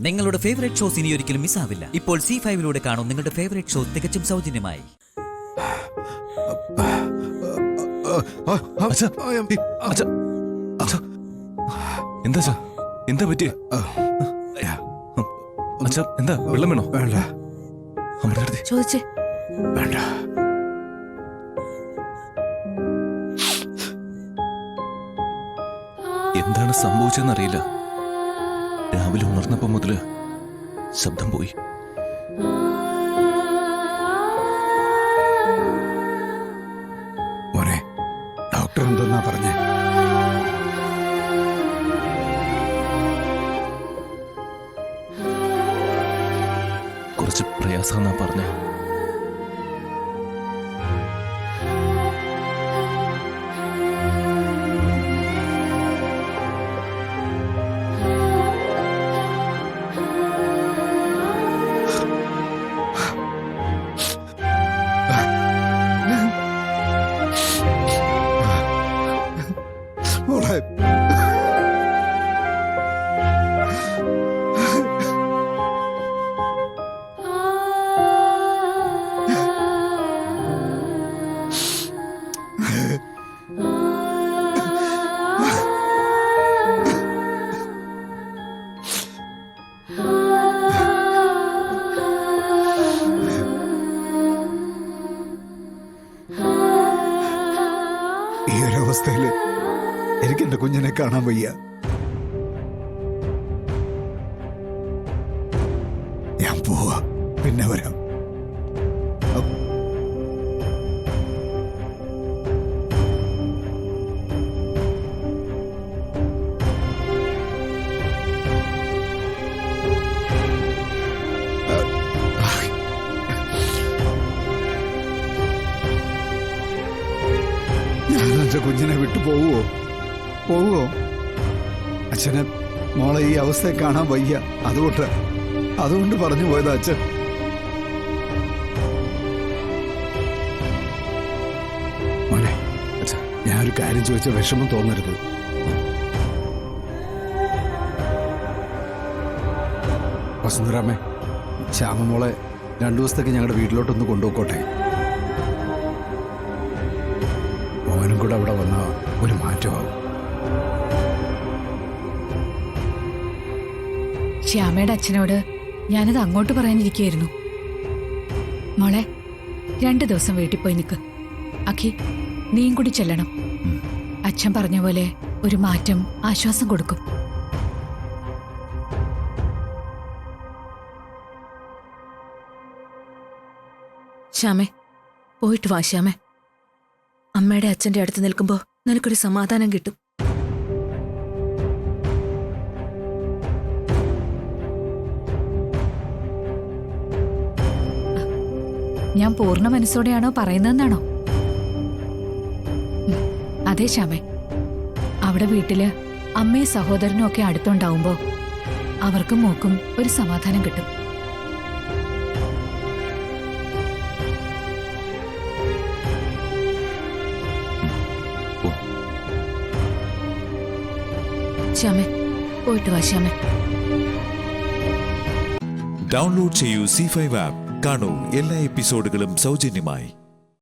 നിങ്ങളുടെ favourite shows ഇനി ഒരിക്കലും മിസ്സാവില്ല. ഇപ്പോൾ C5 കാണും നിങ്ങളുടെ ഫേവറേറ്റ് ഷോ തികച്ചും സൗജന്യമായി. എന്താ എന്താ പറ്റിയ? എന്താ വെള്ളം വേണോ? വേണ്ട. ചോദിച്ചേ. വേണ്ട. എന്താണ് സംഭവിച്ചെന്നറിയില്ല. രാവിലെ ഉണർന്നപ്പോ മുതല് ശബ്ദം പോയി. മോനെ, ഡോക്ടർ എന്തെന്നാ പറഞ്ഞേ? കുറച്ച് പ്രയാസമെന്നാ പറഞ്ഞ. മോളെ, ഈ ഒരവസ്ഥയില് എനിക്ക് എന്റെ കുഞ്ഞിനെ കാണാൻ വയ്യ. ഞാൻ പോവാ, പിന്നെ വരാം. ഞാൻ എന്റെ കുഞ്ഞിനെ വിട്ടു പോവോ? അച്ഛനെ മോളെ ഈ അവസ്ഥയെ കാണാൻ വയ്യ. അതുകൊണ്ട് പറഞ്ഞു പോയതാ അച്ഛൻ. മോനെ, ഞാനൊരു കാര്യം ചോദിച്ച വിഷമം തോന്നരുത്. വസുന്ധരാമേ, ശ്യാമമോളെ 2 ദിവസത്തേക്ക് ഞങ്ങളുടെ വീട്ടിലോട്ടൊന്ന് കൊണ്ടുപോയിക്കോട്ടെ. മോനും കൂടെ അവിടെ വന്ന ഒരു മാറ്റമാവും. ശ്യാമയുടെ അച്ഛനോട് ഞാനത് അങ്ങോട്ട് പറയാനിരിക്കുകയായിരുന്നു. മോളെ, 2 ദിവസം വീട്ടിൽ പോയി നിൽക്ക്. അഖി, നീയും കൂടി ചെല്ലണം. അച്ഛൻ പറഞ്ഞ പോലെ ഒരു മാറ്റം ആശ്വാസം കൊടുക്കും. ശ്യാമേ, പോയിട്ട് വാ ശ്യാമേ. അമ്മയുടെ അച്ഛന്റെ അടുത്ത് നിൽക്കുമ്പോ നിനക്കൊരു സമാധാനം കിട്ടും. ഞാൻ പൂർണ്ണ മനസ്സോടെയാണോ പറയുന്നതെന്നാണോ? അതെ ശ്യാമേ, അവിടെ വീട്ടില് അമ്മയും സഹോദരനും ഒക്കെ അടുത്തുണ്ടാവുമ്പോ അവർക്കും മോക്കും ഒരു സമാധാനം കിട്ടും. ശ്യാമേ, പോയിട്ട് വാ ശ്യാമേ. ഡൗൺലോഡ് ചെയ്യൂ C5 ആപ്പ്. കാണൂ എല്ലാ എപ്പിസോഡുകളും സൗജന്യമായി.